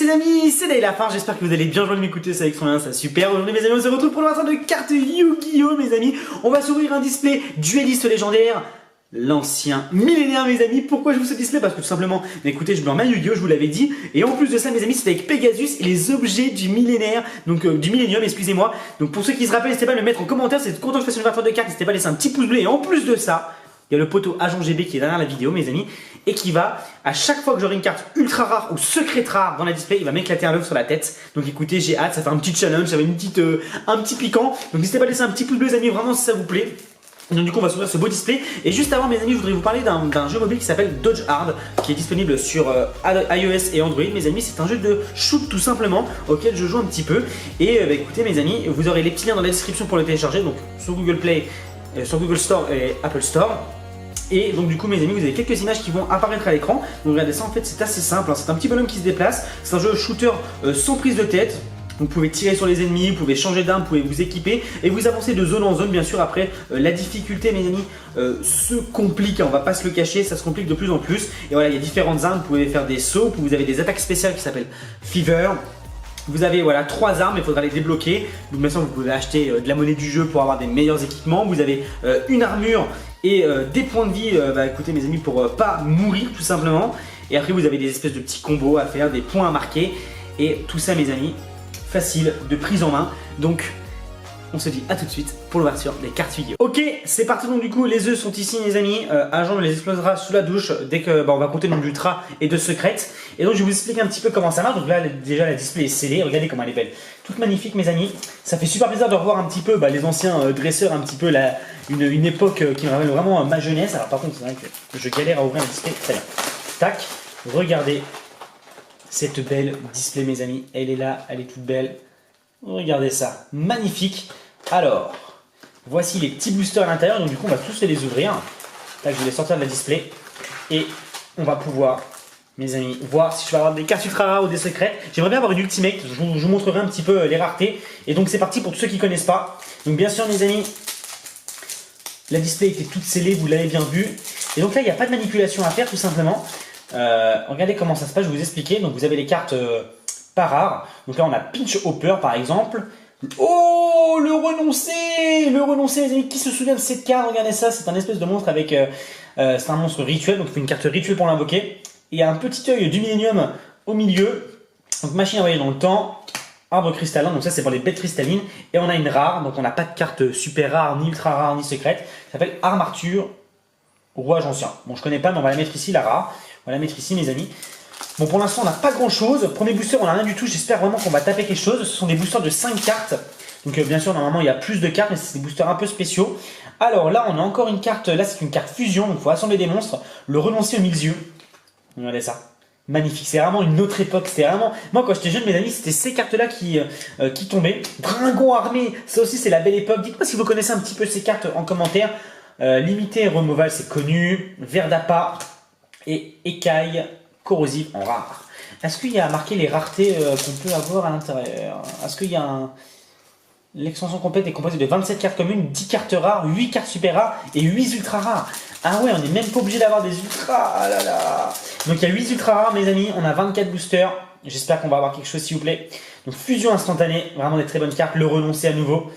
les amis, c'est Dayla, j'espère que vous allez bien, je viens de m'écouter, c'est avec son lien, ça super. Aujourd'hui mes amis, on se retrouve pour le lancement de cartes Yu-Gi-Oh mes amis. On va s'ouvrir un display dueliste légendaire, l'ancien millénaire mes amis. Pourquoi je vous ce display? Parce que tout simplement, écoutez, je me remets à Yu-Gi-Oh, je vous l'avais dit. Et en plus de ça mes amis, c'est avec Pegasus et les objets du millénaire, donc du millénium, excusez-moi. Donc pour ceux qui se rappellent, n'hésitez pas à le mettre en commentaire, c'est content que je fasse une ouverture de cartes, n'hésitez pas à laisser un petit pouce bleu. Et en plus de ça, il y a le poteau Agent GB qui est derrière la vidéo mes amis, et qui va, à chaque fois que j'aurai une carte ultra rare ou secrète rare dans la display, il va m'éclater un œuf sur la tête. Donc écoutez, j'ai hâte, ça fait un petit challenge, ça fait un petit piquant. Donc n'hésitez pas à laisser un petit pouce bleu les amis, vraiment si ça vous plaît. Donc du coup on va s'ouvrir ce beau display. Et juste avant mes amis, je voudrais vous parler d'un jeu mobile qui s'appelle Dodge Hard, qui est disponible sur iOS et Android. Mes amis, c'est un jeu de shoot tout simplement, auquel je joue un petit peu. Et écoutez mes amis, vous aurez les petits liens dans la description pour le télécharger, donc sur Google Play, sur Google Store et Apple Store. Et donc du coup mes amis, vous avez quelques images qui vont apparaître à l'écran. Donc regardez ça, en fait c'est assez simple, hein. C'est un petit bonhomme qui se déplace. C'est un jeu shooter sans prise de tête. Vous pouvez tirer sur les ennemis, vous pouvez changer d'arme, vous pouvez vous équiper et vous avancez de zone en zone. Bien sûr après la difficulté mes amis se complique, on va pas se le cacher, ça se complique de plus en plus. Et voilà, il y a différentes armes, vous pouvez faire des sauts, vous avez des attaques spéciales qui s'appellent Fever. Vous avez voilà 3 armes, il faudra les débloquer. Donc maintenant vous pouvez acheter de la monnaie du jeu pour avoir des meilleurs équipements. Vous avez une armure et des points de vie, écoutez mes amis, pour pas mourir tout simplement. Et après vous avez des espèces de petits combos à faire, des points à marquer. Et tout ça mes amis, facile de prise en main. Donc on se dit à tout de suite pour l'ouverture des cartes Yu-Gi-Oh. Ok, c'est parti. Donc du coup les œufs sont ici les amis. Agent les explosera sous la douche dès que on va compter le nombre d'ultra et de secrètes. Et donc je vais vous expliquer un petit peu comment ça marche. Donc là déjà la display est scellée, regardez comment elle est belle. Toute magnifique mes amis. Ça fait super plaisir de revoir un petit peu les anciens dresseurs, un petit peu une époque qui me rappelle vraiment ma jeunesse. Alors par contre c'est vrai que je galère à ouvrir un display. Très bien. Tac, regardez cette belle display mes amis. Elle est là, elle est toute belle. Regardez ça, magnifique. Alors, voici les petits boosters à l'intérieur. Donc du coup on va tous les ouvrir. Là je vais les sortir de la display. Et on va pouvoir, mes amis, voir si je vais avoir des cartes ultra rares ou des secrets. J'aimerais bien avoir une ultimate, je vous montrerai un petit peu les raretés. Et donc c'est parti pour tous ceux qui ne connaissent pas. Donc bien sûr mes amis, la display était toute scellée, vous l'avez bien vu. Et donc là il n'y a pas de manipulation à faire tout simplement. Regardez comment ça se passe, je vais vous expliquer. Donc vous avez les cartes pas rares. Donc là on a Pinch Hopper par exemple. Oh, le renoncé les amis, qui se souvient de cette carte? Regardez ça, c'est un espèce de monstre avec, c'est un monstre rituel, donc il faut une carte rituelle pour l'invoquer. Et il y a un petit œil du millénium au milieu, donc machine à voyager dans le temps, arbre cristallin, donc ça c'est pour les bêtes cristallines. Et on a une rare, donc on n'a pas de carte super rare, ni ultra rare, ni secrète, ça s'appelle Arme Arthur, rouage ancien. Bon je connais pas, mais on va la mettre ici la rare, on va la mettre ici mes amis. Bon pour l'instant on n'a pas grand chose, premier booster on n'a rien du tout, j'espère vraiment qu'on va taper quelque chose. Ce sont des boosters de 5 cartes, donc bien sûr normalement il y a plus de cartes mais c'est des boosters un peu spéciaux. Alors là on a encore une carte, là c'est une carte fusion, donc il faut assembler des monstres, le renoncer au milieu. Regardez ça, magnifique, c'est vraiment une autre époque, c'était vraiment... Moi quand j'étais jeune mes amis c'était ces cartes là qui tombaient. Bringon armé, ça aussi c'est la belle époque, dites-moi si vous connaissez un petit peu ces cartes en commentaire. Limité et removal c'est connu, ver d'appât et écaille corrosive en rare. Est-ce qu'il y a marqué les raretés qu'on peut avoir à l'intérieur? Est-ce qu'il y a un... L'extension complète est composée de 27 cartes communes, 10 cartes rares, 8 cartes super rares et 8 ultra rares. Ah ouais, on n'est même pas obligé d'avoir des ultras. Ah là là. Donc il y a 8 ultra rares mes amis, on a 24 boosters. J'espère qu'on va avoir quelque chose s'il vous plaît. Donc fusion instantanée, vraiment des très bonnes cartes. Le renoncer à nouveau.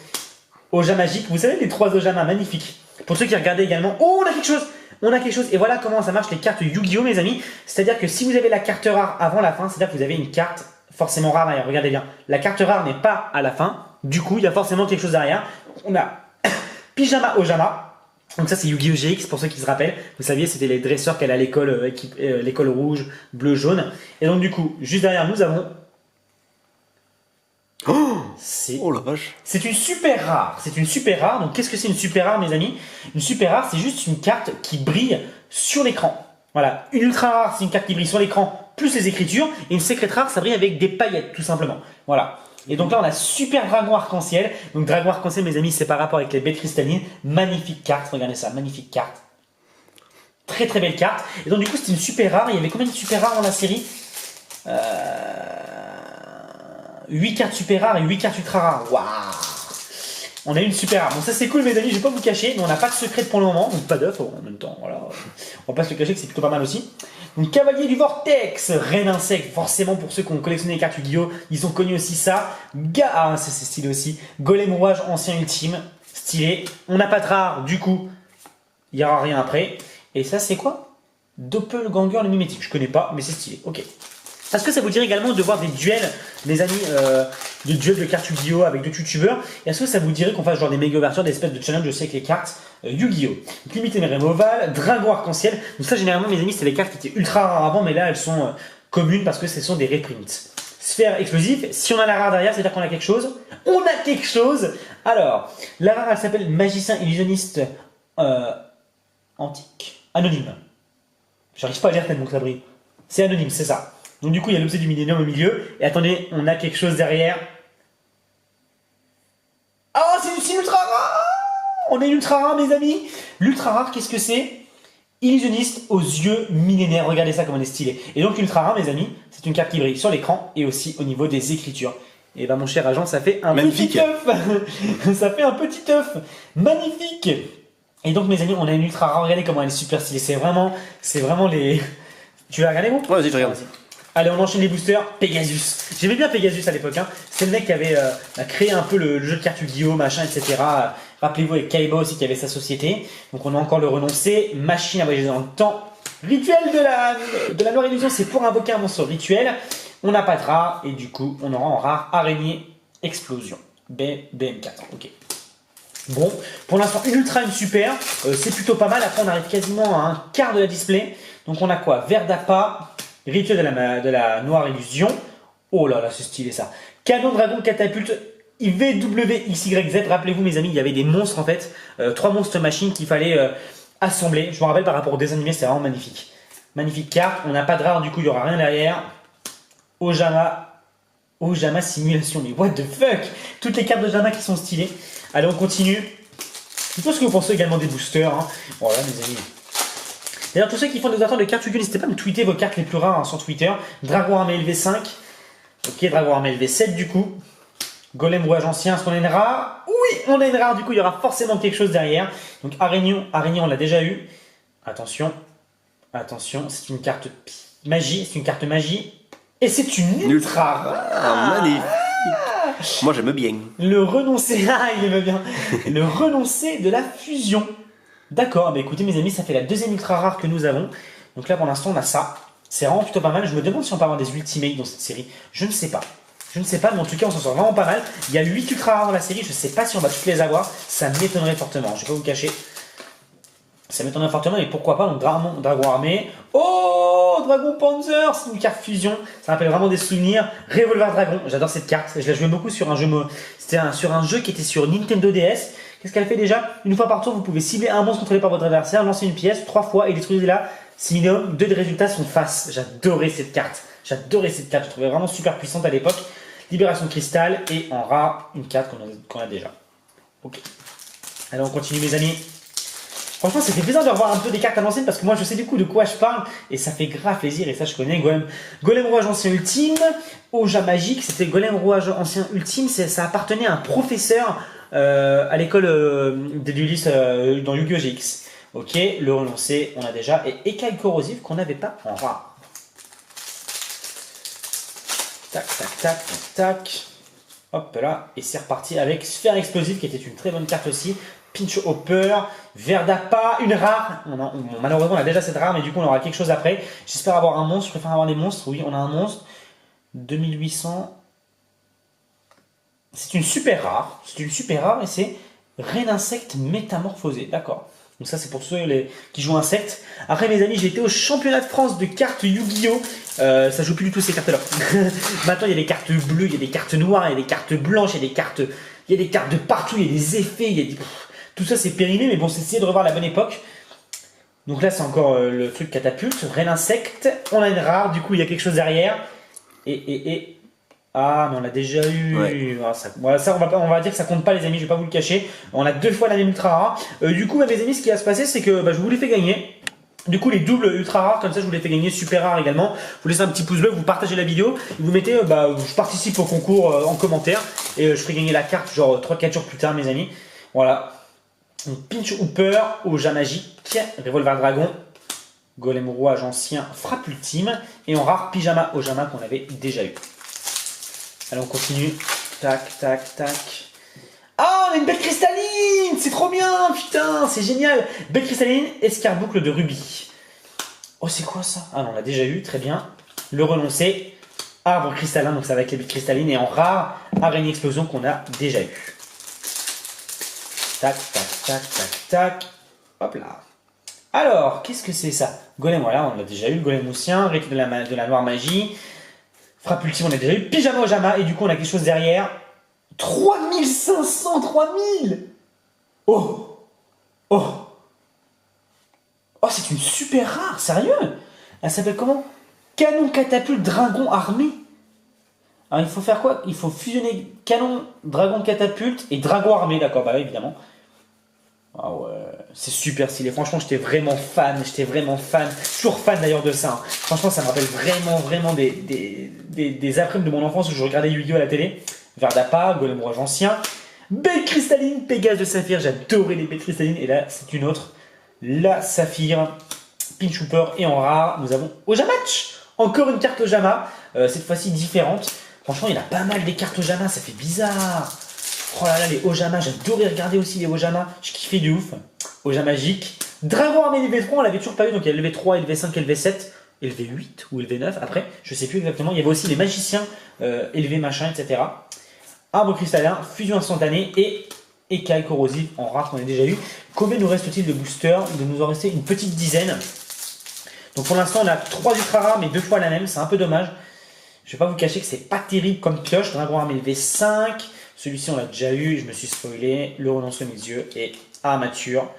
Oja magique, vous savez les 3 Ojama, magnifiques. Pour ceux qui regardaient également, oh on a quelque chose. On a quelque chose, et voilà comment ça marche les cartes Yu-Gi-Oh mes amis. C'est-à-dire que si vous avez la carte rare avant la fin, c'est-à-dire que vous avez une carte forcément rare derrière. Regardez bien, la carte rare n'est pas à la fin, du coup il y a forcément quelque chose derrière. On a Pyjama Ojama, donc ça c'est Yu-Gi-Oh GX pour ceux qui se rappellent. Vous saviez c'était les dresseurs qu'elle a à l'école, l'école rouge, bleu, jaune. Et donc du coup, juste derrière nous avons... Oh la vache. C'est une super rare. C'est une super rare. Donc qu'est-ce que c'est une super rare mes amis? Une super rare c'est juste une carte qui brille sur l'écran. Voilà. Une ultra rare c'est une carte qui brille sur l'écran plus les écritures. Et une secrète rare ça brille avec des paillettes tout simplement. Voilà. Et donc là on a super dragon arc-en-ciel. Donc dragon arc-en-ciel mes amis c'est par rapport avec les bêtes cristallines. Magnifique carte. Regardez ça. Magnifique carte. Très très belle carte. Et donc du coup c'est une super rare. Il y avait combien de super rares dans la série 8 cartes super rares et 8 cartes ultra rares. Waouh! On a une super rare. Bon, ça c'est cool, mes amis, je vais pas vous cacher, mais on n'a pas de secret pour le moment, donc pas d'œuf en même temps. Voilà. On va pas se le cacher que c'est plutôt pas mal aussi. Donc Cavalier du Vortex, Reine Insecte, forcément pour ceux qui ont collectionné les cartes Yu-Gi-Oh! Ils ont connu aussi ça. Ah, c'est stylé aussi. Golem Rouage Ancien Ultime, stylé. On n'a pas de rare, du coup, il n'y aura rien après. Et ça, c'est quoi? Doppelganger le mimétique, je connais pas, mais c'est stylé, ok. Est-ce que ça vous dirait également de voir des duels, mes amis, des duels de cartes Yu-Gi-Oh! Avec d'autres youtubeurs? Est-ce que ça vous dirait qu'on fasse genre des méga ouvertures, des espèces de challenge aussi avec les cartes Yu-Gi-Oh! Limité mais Removal, Dragon Arc-en-Ciel. Donc ça, généralement, mes amis, c'est les cartes qui étaient ultra rares avant, mais là, elles sont communes parce que ce sont des reprints. Sphère explosive, si on a la rare derrière, c'est-à-dire qu'on a quelque chose. On a quelque chose. Alors, la rare, elle s'appelle Magicien Illusionniste Antique. Anonyme. J'arrive pas à lire tellement que ça brille. C'est anonyme, c'est ça. Donc du coup, il y a l'objet du millénium au milieu. Et attendez, on a quelque chose derrière. Ah, c'est une ultra rare. On a une ultra rare, mes amis. L'ultra rare, qu'est-ce que c'est? Illusionniste aux yeux millénaires. Regardez ça comme on est stylé. Et donc l'ultra rare, mes amis, c'est une carte qui brille sur l'écran et aussi au niveau des écritures. Et ben mon cher agent, ça fait un magnifique. Petit œuf. Ça fait un petit œuf. Magnifique. Et donc mes amis, on a une ultra rare. Regardez comment elle est super stylée. C'est vraiment les... Tu vas regarder, bon? Ouais, vas-y, je regarde. Allez, on enchaîne les boosters. Pegasus. J'aimais bien Pegasus à l'époque. Hein. C'est le mec qui avait créé un peu le jeu de cartes Yu-Gi-Oh! Machin, etc. Rappelez-vous avec Kaiba aussi qui avait sa société. Donc on a encore le renoncé. Machine à voyager dans le temps. Rituel de la noire illusion, c'est pour invoquer un monstre rituel. On n'a pas de rare. Et du coup, on aura en rare araignée explosion. BM4. Ok. Bon, pour l'instant, une ultra, une super. C'est plutôt pas mal. Après, on arrive quasiment à un quart de la display. Donc on a quoi? Verdapa. Rituel de la noire illusion. Oh là là, c'est stylé ça. Canon, dragon, catapulte, VWXYZ. Rappelez-vous, mes amis, il y avait des monstres en fait. 3 monstres machines qu'il fallait assembler. Je me rappelle par rapport au dessin animé, c'est vraiment magnifique. Magnifique carte. On n'a pas de rare, du coup, il n'y aura rien derrière. Ojama simulation. Mais what the fuck? Toutes les cartes d'Ojama qui sont stylées. Allez, on continue. Dites-moi ce que vous pensez également des boosters. Hein. Voilà, mes amis. D'ailleurs, tous ceux qui font des attentes de cartes Yu-Gi-Oh! N'hésitez pas à me tweeter vos cartes les plus rares hein, sur Twitter. Dragon armé LV5. Ok, Dragon armé LV7 du coup. Golem rouage ancien, est-ce qu'on a une rare? Oui, on a une rare, du coup il y aura forcément quelque chose derrière. Donc araignée on l'a déjà eu. Attention, attention, c'est une carte magie, c'est une carte magie. Et c'est une ultra rare. Ah, magnifique. Moi j'aime bien. Le renoncé, ah il aime bien. Le renoncé de la fusion. D'accord, bah écoutez mes amis, ça fait la deuxième ultra rare que nous avons. Donc là pour l'instant on a ça. C'est vraiment plutôt pas mal. Je me demande si on peut avoir des ultimates dans cette série. Je ne sais pas. Je ne sais pas, mais en tout cas on s'en sort vraiment pas mal. Il y a 8 ultra rares dans la série. Je ne sais pas si on va toutes les avoir. Ça m'étonnerait fortement. Je ne vais pas vous le cacher. Ça m'étonnerait fortement, mais pourquoi pas. Donc Dragon armé. Oh, Dragon Panzer, c'est une carte fusion. Ça rappelle vraiment des souvenirs. Revolver Dragon, j'adore cette carte. Je la jouais beaucoup sur un jeu. C'était sur un jeu qui était sur Nintendo DS. Qu'est-ce qu'elle fait déjà? Une fois par tour, vous pouvez cibler un monstre contrôlé par votre adversaire, lancer une pièce 3 fois et détruisez-la. Si minimum 2 des résultats sont face. J'adorais cette carte. J'adorais cette carte. Je trouvais vraiment super puissante à l'époque. Libération de cristal et en rare, une carte qu'on a déjà. Ok. Allez, on continue mes amis. Franchement, ça fait plaisir de revoir un peu des cartes à l'ancienne parce que moi je sais du coup de quoi je parle et ça fait grave plaisir. Et ça, je connais Golem Rouage Ancien Ultime, Oja Magique. C'était Golem Rouage Ancien Ultime. Ça appartenait à un professeur à l'école des Duelis dans Yu-Gi-Oh! GX. Ok, le renoncé, on a déjà. Et écaille corrosive qu'on n'avait pas en rare. Tac, tac, tac, tac, tac. Hop là. Et c'est reparti avec Sphère Explosive qui était une très bonne carte aussi. Pinch Hopper, Verdapa, une rare. Malheureusement, on a déjà cette rare, mais du coup, on aura quelque chose après. J'espère avoir un monstre. Je préfère avoir des monstres. Oui, on a un monstre. 2800. C'est une super rare. C'est une super rare et c'est Reine Insecte Métamorphosée. D'accord. Donc ça, c'est pour ceux qui jouent insectes. Après, mes amis, j'ai été au championnat de France de cartes Yu-Gi-Oh! Ça joue plus du tout ces cartes-là. Maintenant, il y a des cartes bleues, il y a des cartes noires, il y a des cartes blanches, il y a des cartes de partout, il y a des effets, il y a des... Tout ça, c'est périmé, mais bon, c'est essayer de revoir la bonne époque. Donc là, c'est encore le truc catapulte. Reine Insecte. On a une rare, du coup, il y a quelque chose derrière. Ah, mais on l'a déjà eu. Ouais. Ah, ça, on va dire que ça compte pas, les amis, je vais pas vous le cacher. On a 2 fois la même ultra rare. Du coup, mes amis, ce qui va se passer, c'est que je vous les fais gagner. Du coup, les doubles ultra rares, comme ça, je vous les fais gagner super rares également. Vous laissez un petit pouce bleu, vous partagez la vidéo, et vous mettez, je participe au concours en commentaire, et je ferai gagner la carte genre 3-4 jours plus tard, mes amis. Voilà. Donc, Pinch Hooper, Oja Magique, Revolver Dragon. Golem rouage ancien, frappe ultime. Et en rare, pyjama Ojama qu'on avait déjà eu. Allez, on continue. Tac, tac, tac. Ah, on a une belle cristalline. C'est trop bien, putain, c'est génial. Belle cristalline, escarboucle de rubis. Oh, c'est quoi ça? Ah non, on l'a déjà eu, très bien. Le renoncer. Arbre cristallin, donc ça va avec les billes cristallines. Et en rare, araignée explosion qu'on a déjà eu. Tac, tac, tac, tac, tac. Hop là. Alors, qu'est-ce que c'est ça? Golem, voilà, on l'a déjà eu. Le golem moussien, rythme de la noire magie. Frappe ultime, on a déjà eu. Pyjama Ojama, et du coup, on a quelque chose derrière. 3500, 3000. Oh. Oh. Oh, c'est une super rare, sérieux? Elle s'appelle comment? Canon catapulte dragon armé. Alors il faut faire quoi? Il faut fusionner canon, dragon catapulte et dragon armé, d'accord, bah oui, évidemment. Ah ouais, c'est super stylé. Franchement, j'étais vraiment fan. Toujours fan d'ailleurs de ça. Hein. Franchement, ça me rappelle vraiment des après-midi de mon enfance où je regardais Yu-Gi-Oh à la télé. Verdappa, Golem Rouge ancien. Belle cristalline, Pégase de saphir. J'adorais les belles cristallines. Et là, c'est une autre. La saphir, Pinch Hooper. Et en rare, nous avons Ojamatch. Encore une carte Ojama. Cette fois-ci différente. Franchement, il y en a pas mal des cartes Ojama. Ça fait bizarre. Oh là là, les Ojama, j'adorais regarder aussi les Ojama. Je kiffais de ouf. Ojama magique. Dragon armé LV3, on l'avait toujours pas eu. Donc il y a LV3, LV5, LV7, LV8 ou LV9. Après, je sais plus exactement. Il y avait aussi les magiciens, LV machin, etc. Arbre cristallin, fusion instantanée et écaille corrosive en rare qu'on a déjà eu. Combien nous reste-t-il de boosters? Il doit nous en rester une petite dizaine. Donc pour l'instant, on a 3 ultra rares, mais 2 fois la même. C'est un peu dommage. Je vais pas vous cacher que c'est pas terrible comme pioche. Dragon armé LV5. Celui-ci, on l'a déjà eu, je me suis spoilé. Le renonce mes yeux et armature,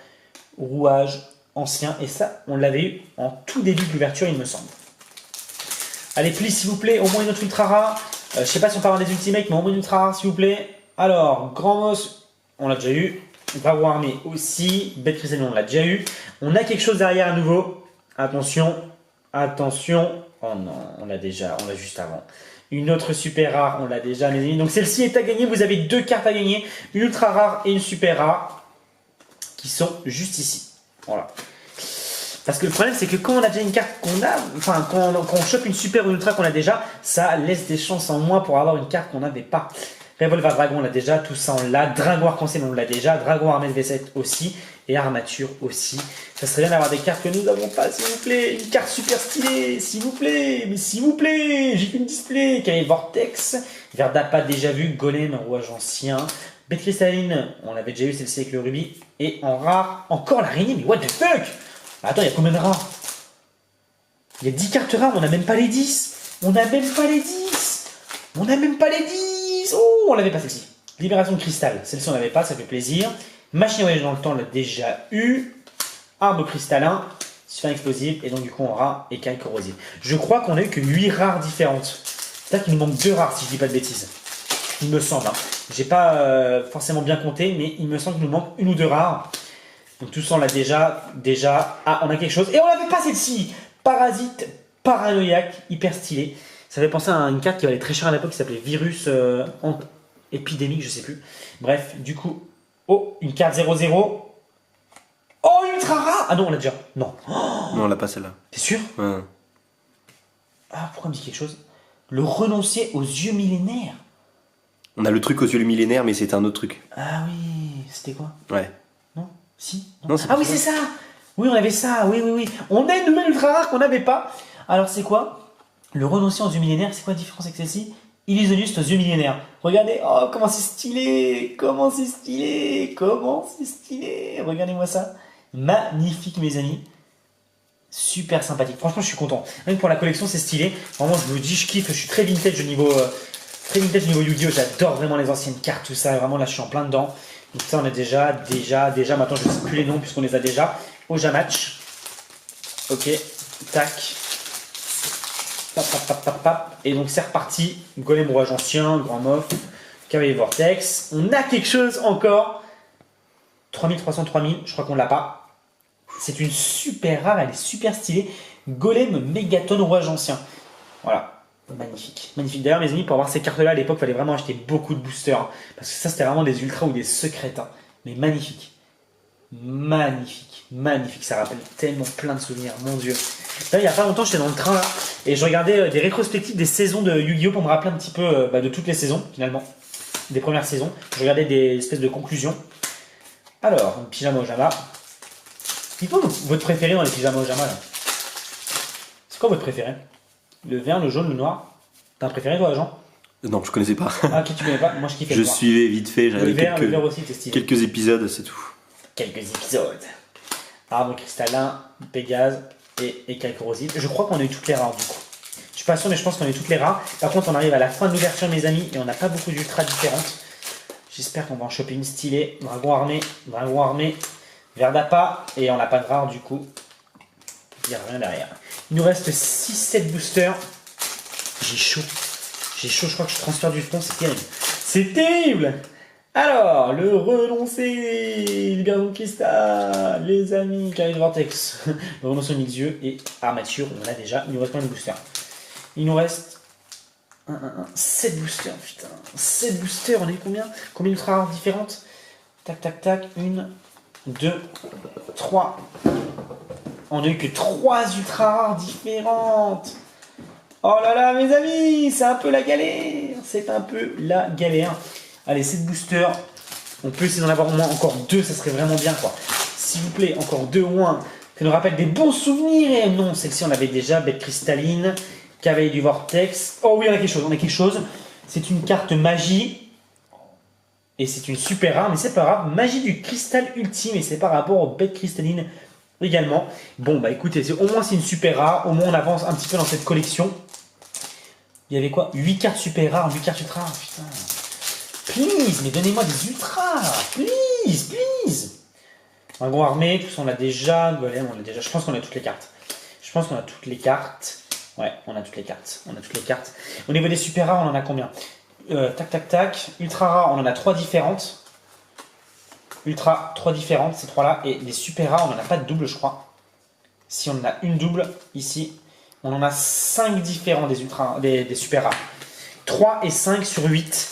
rouage ancien. Et ça, on l'avait eu en tout début de l'ouverture, il me semble. Allez, please, s'il vous plaît, au moins une autre ultra rare. Je sais pas si on peut avoir des ultimates, mais au moins une ultra rare, s'il vous plaît. Alors, Grand Moss, on l'a déjà eu. Dragon armé aussi. Bête cristalline, on l'a déjà eu. On a quelque chose derrière à nouveau. Attention, attention. Oh non, on l'a juste avant. Une autre super rare, on l'a déjà, mes amis. Donc celle-ci est à gagner. Vous avez 2 cartes à gagner. Une ultra rare et une super rare. Qui sont juste ici. Voilà. Parce que le problème, c'est que quand on a déjà une carte qu'on a, enfin, quand on chope une super ou une ultra qu'on a déjà, ça laisse des chances en moins pour avoir une carte qu'on n'avait pas. Revolver Dragon, on l'a déjà. Tout ça, on l'a. Dragon Arc-en-Ciel, on l'a déjà. Dragon Armée V7 aussi. Et Armature aussi. Ça serait bien d'avoir des cartes que nous n'avons pas, s'il vous plaît. Une carte super stylée, s'il vous plaît. Mais s'il vous plaît, j'ai qu'une display. Carré Vortex. Verdappa déjà vu. Golem, rouage ancien. Bête cristalline, on l'avait déjà eu celle-ci avec le rubis. Et en rare, encore l'araignée. Mais what the fuck? Attends, il y a combien de rares? Il y a 10 cartes rares, on n'a même pas les 10. On n'a même pas les 10. On n'a même pas les 10. Oh, on l'avait pas celle-ci. Libération de cristal. Celle-ci, on n'avait pas, ça fait plaisir. Machine à voyage dans le temps, on l'a déjà eu. Arbre cristallin, sphère explosive, et donc du coup on aura écaille corrosive. Je crois qu'on a eu que 8 rares différentes. C'est-à-dire qu'il nous manque 2 rares si je dis pas de bêtises. Il me semble. Hein. J'ai pas forcément bien compté, mais il me semble qu'il nous manque 1 ou 2 rares. Donc tout ça on l'a déjà. Ah, on a quelque chose. Et on l'avait pas celle-ci. Parasite, paranoïaque, hyper stylé. Ça fait penser à une carte qui valait très cher à l'époque qui s'appelait Virus épidémique, je sais plus. Bref, du coup. Oh, une carte 0-0. Oh, ultra rare. Ah non, on l'a déjà. Non. Oh, non, on l'a pas celle-là. T'es sûr? Ouais. Ah, pourquoi on me dit quelque chose? Le renoncier aux yeux millénaires. On a le truc aux yeux millénaires, mais c'est un autre truc. Ah oui, c'était quoi? Ouais. Non? Si? Non, ah oui, c'est ça. Oui, on avait ça. Oui. On a une nouvelle ultra rare qu'on n'avait pas. Alors, c'est quoi? Le renoncier aux yeux millénaires, c'est quoi la différence avec celle-ci? Illusionniste aux yeux millénaires. Regardez, oh, comment c'est stylé. Regardez-moi ça. Magnifique, mes amis. Super sympathique. Franchement, je suis content. Même pour la collection, c'est stylé. Vraiment, je vous dis, je kiffe. Je suis très vintage au niveau Yu-Gi-Oh! J'adore vraiment les anciennes cartes, tout ça. Vraiment, là, je suis en plein dedans. Donc ça, on a déjà. Maintenant, je ne sais plus les noms puisqu'on les a déjà. Ojamatch. Ok. Tac. Pap. Et donc c'est reparti. Golem rouage ancien, Grand Moff, Cavalier Vortex. On a quelque chose encore. 3300, 3000, je crois qu'on l'a pas. C'est une super rare, elle est super stylée. Golem Mégaton rouage ancien. Voilà. Magnifique. D'ailleurs, mes amis, pour avoir ces cartes-là, à l'époque, il fallait vraiment acheter beaucoup de boosters. Parce que ça, c'était vraiment des ultras ou des secrètes. Mais magnifique. Magnifique, magnifique, ça rappelle tellement plein de souvenirs, mon dieu. Là, il y a pas longtemps, j'étais dans le train là, et je regardais des rétrospectives des saisons de Yu-Gi-Oh! Pour me rappeler un petit peu de toutes les saisons, finalement. Des premières saisons. Je regardais des espèces de conclusions. Alors, un pyjama Ojama. Dites-moi votre préféré dans les pyjamas Ojama là. C'est quoi votre préféré? Le vert, le jaune, le noir? T'as un préféré toi, Jean? Non, je connaissais pas. Ah, ok, tu connais pas? Moi, je kiffais Je le noir. suivais vite fait, Le j'avais vert aussi, c'était stylé. quelques épisodes, c'est tout. Quelques épisodes. Arbre cristallin, Pégase et quelques rosites. Je crois qu'on a eu toutes les rares du coup. Je suis pas sûr, mais je pense qu'on a eu toutes les rares. Par contre, on arrive à la fin de l'ouverture, mes amis, et on n'a pas beaucoup d'ultras différentes. J'espère qu'on va en choper une stylée. Dragon armé, vert d'appât, et on n'a pas de rare du coup. Il n'y a rien derrière. Il nous reste 6-7 boosters. J'ai chaud. J'ai chaud, je crois que je transfère du front, c'est terrible. C'est terrible! Alors, le renoncé, le gardon de cristal, les amis, carré de vortex, le renoncé aux yeux et armature, on en a déjà. Il nous reste combien de boosters? Il nous reste 7 boosters, putain. 7 boosters, on a eu combien? Combien d'ultra rares différentes? Tac, tac, tac, 1, 2, 3. On a eu que 3 ultra rares différentes. Oh là là, mes amis, c'est un peu la galère. C'est un peu la galère. Allez, 7 boosters. On peut essayer d'en avoir au moins encore 2, ça serait vraiment bien, quoi. S'il vous plaît, encore 2 au moins. Ça nous rappelle des bons souvenirs. Et non, celle-ci, on l'avait déjà. Bête cristalline, cavalier du vortex. Oh oui, on a quelque chose. C'est une carte magie. Et c'est une super rare, mais c'est pas grave. Magie du cristal ultime. Et c'est par rapport aux bêtes cristallines également. Bon, bah écoutez, au moins c'est une super rare. Au moins on avance un petit peu dans cette collection. Il y avait quoi? 8 cartes super rares, 8 cartes ultra rares. Putain. Please, mais donnez-moi des ultras. Please, please. Un gros armé, tout ça on l'a déjà. Golem, on l'a déjà. Je pense qu'on a toutes les cartes. Ouais, on a toutes les cartes. Au niveau des super rares, on en a combien? Tac, tac, tac. Ultra rares, on en a 3 différentes. Ultra, 3 différentes, ces 3-là. Et les super rares, on n'en a pas de double, je crois. Si on en a une double, ici, on en a 5 différents des super rares. 3 et 5 sur 8.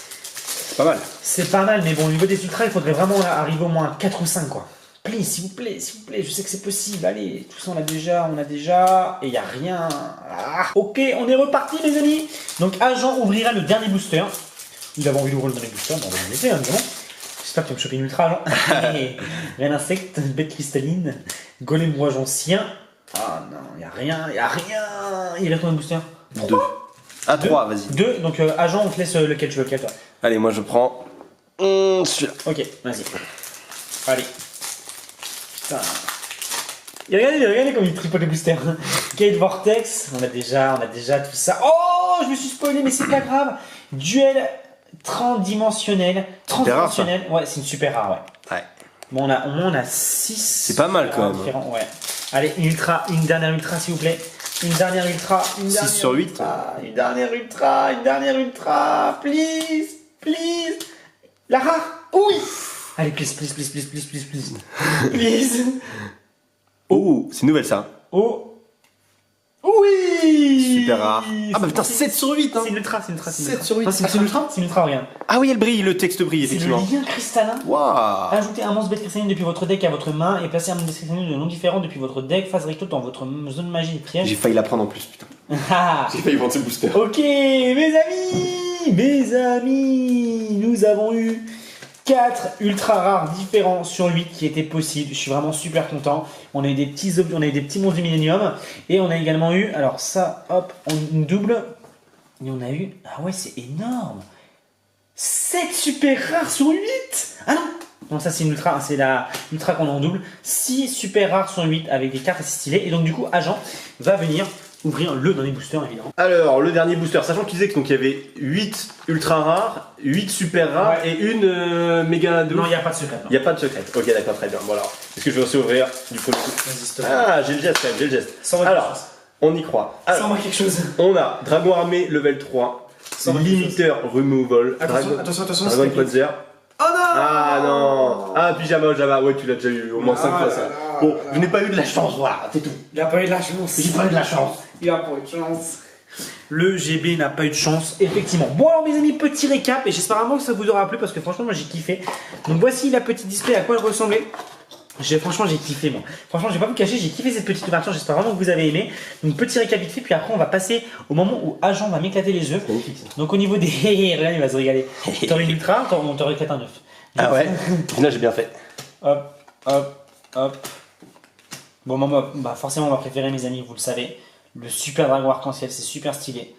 C'est pas mal. C'est pas mal, mais bon, au niveau des ultras, il faudrait vraiment arriver au moins à 4 ou 5, quoi. Please, s'il vous plaît, je sais que c'est possible. Allez, tout ça, on a déjà. Et il n'y a rien. Ah, ok, on est reparti, les amis. Donc, Agent ouvrira le dernier booster. Nous avons envie d'ouvrir le dernier booster, bon, on va le laisser, hein, évidemment. J'espère que tu vas me choper une ultra, Agent. Reine insecte, bête cristalline, golem rouage ancien. Ah non, il n'y a rien. Il reste combien de boosters? 2. Ah, 3, vas-y. 2, donc Agent, on te laisse lequel tu veux, lequel toi? Allez, moi je prends celui-là. Ok, vas-y. Allez. Putain. Et regardez comme il tripote les boosters. Gate Vortex, on a déjà tout ça. Oh, je me suis spoilé, mais c'est pas grave. Duel transdimensionnel. Ouais, c'est une super rare, ouais. Bon, au moins on a 6. C'est pas mal quand même. Ouais. Allez, une dernière ultra, s'il vous plaît. Une dernière ultra. 6 sur 8. Une dernière ultra. Please. La rare. Oui. Allez, please. Please. Oh, c'est nouvelle ça. Oh. Oui. Super rare. Ah bah putain, 7 sur 8 hein. C'est une ultra. 7 sur 8. C'est une ultra. C'est une ultra, regarde. Ah oui, elle brille, le texte brille, C'est le effectivement. lien cristallin. Waouh. Ajoutez un monstre bête cristalline depuis votre deck à votre main et placez un monstre cristalline de nom différent depuis votre deck face recto dans votre zone magie et piège. J'ai failli la prendre en plus, putain. Ah. J'ai failli vendre ce booster. Ok, mes amis, nous avons eu 4 ultra rares différents sur 8 qui étaient possibles. Je suis vraiment super content. On a eu des petits objets, on a eu des petits monstres du Millennium et on a également eu, alors ça, hop, une double. Et on a eu, ah ouais, c'est énorme. 7 super rares sur 8. Ah non, ça c'est une ultra, c'est la ultra qu'on a en double. 6 super rares sur 8 avec des cartes assez stylées. Et donc du coup, Agent va venir ouvrir le dernier booster évidemment. Alors, le dernier booster, sachant qu'il disait qu'il y avait 8 ultra rares, 8 super rares et une méga double. Non, il n'y a pas de secret. Il n'y a pas de secret. Ok, d'accord, très bien. Voilà. Est-ce que je vais aussi ouvrir du premier coup? Ah, j'ai le geste quand même, j'ai le geste. Alors, on y croit. Alors, sans moi quelque chose. On a Dragon Armé level 3, Limiteur Removal, Attention. Dragon Panzer. Oh non. Ah non. Ah, Pyjama Ojama, ouais, tu l'as déjà eu au moins 5 fois ça. Bon, je n'ai pas eu de la chance, voilà, c'est tout. Il n'a pas eu de la chance. J'ai pas eu de la chance. Il n'a pas eu de chance. Le GB n'a pas eu de chance, effectivement. Bon alors mes amis, petit récap, et j'espère vraiment que ça vous aura plu parce que franchement moi j'ai kiffé. Donc voici la petite display à quoi elle ressemblait. Franchement, j'ai kiffé moi. Franchement, je vais pas vous cacher, j'ai kiffé cette petite ouverture. J'espère vraiment que vous avez aimé. Donc, petit récap vite fait, puis après, on va passer au moment où Agent va m'éclater les œufs. Donc, au niveau des. Regarde, il va se régaler. T'aurais une ultra, on t'aurait éclaté un œuf. Ah ouais. Là, j'ai bien fait. Hop, hop, hop. Bon, moi, bah, forcément, ma préférée, mes amis, vous le savez. Le super dragon arc-en-ciel, c'est super stylé.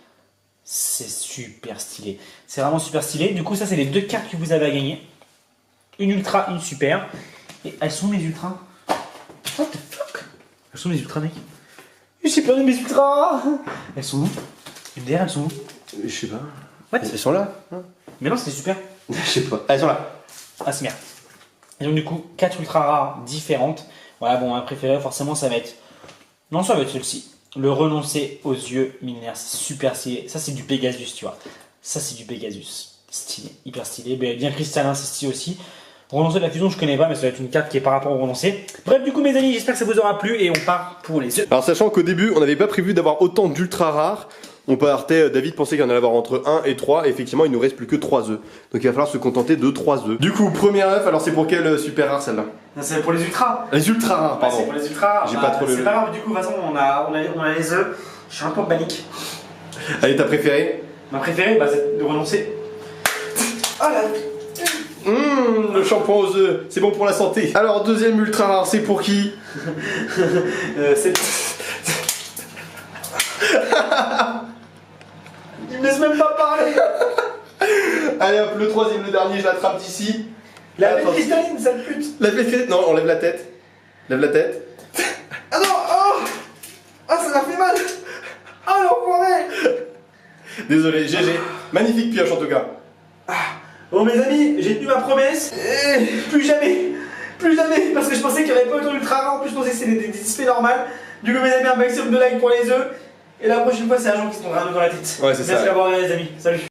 C'est super stylé. C'est vraiment super stylé. Du coup, ça, c'est les 2 cartes que vous avez à gagner. Une ultra, une super. Et elles sont mes ultras. What the fuck? Elles sont mes ultras, mec. J'ai perdu mes ultras. Elles sont où? Derrière, elles sont où? Je sais pas. What? Elles sont là. Mais non, c'était super. Je sais pas. Elles sont là. Ah, c'est merde. Et donc, du coup, 4 ultra rares différentes. Voilà, bon, ma préférée, forcément, ça va être. Non, ça va être celle-ci. Le renoncer aux yeux millénaires. C'est super stylé. Ça, c'est du Pegasus, tu vois. Ça, c'est du Pegasus. Stylé, hyper stylé. Bien cristallin, c'est stylé aussi. Renoncer de la fusion, je connais pas, mais ça va être une carte qui est par rapport au renoncer. Bref, du coup, mes amis, j'espère que ça vous aura plu et on part pour les œufs. Alors, sachant qu'au début, on n'avait pas prévu d'avoir autant d'ultra rares. On partait, David pensait qu'il y en allait avoir entre 1 et 3, et effectivement il nous reste plus que 3 œufs. Donc il va falloir se contenter de 3 œufs. Du coup, premier œuf, alors c'est pour quel super rare celle-là? C'est pour les ultras. Les ultra rares, pardon. C'est pour les ultras. J'ai pas trop le. C'est pas grave, du coup, de toute façon, on a les œufs. Je suis un peu en panique. Allez, ta préférée? Ma préférée, bah, c'est de renoncer. Oh là. Le shampoing aux œufs, c'est bon pour la santé. Alors, deuxième ultra rare, c'est pour qui? C'est. Il me laisse même pas parler. Allez hop, le troisième, le dernier, je l'attrape d'ici. La bête cristalline, sale pute. La bête cristalline, non, on lève la tête. Lève la tête. Ah non, oh. Ah, ça m'a fait mal. Ah, l'enfoiré. Désolé, GG. Magnifique pioche en tout cas. Bon, mes amis, j'ai tenu ma promesse. Plus jamais. Plus jamais. Parce que je pensais qu'il n'y avait pas autant d'ultra rares. En plus, je pensais que c'était des displays normales. Du coup, mes amis, un maximum de likes pour les œufs. Et la prochaine fois, c'est Agent qui se prendra un œuf dans la tête. Ouais, c'est ça. Merci d'avoir regardé, les amis. Salut.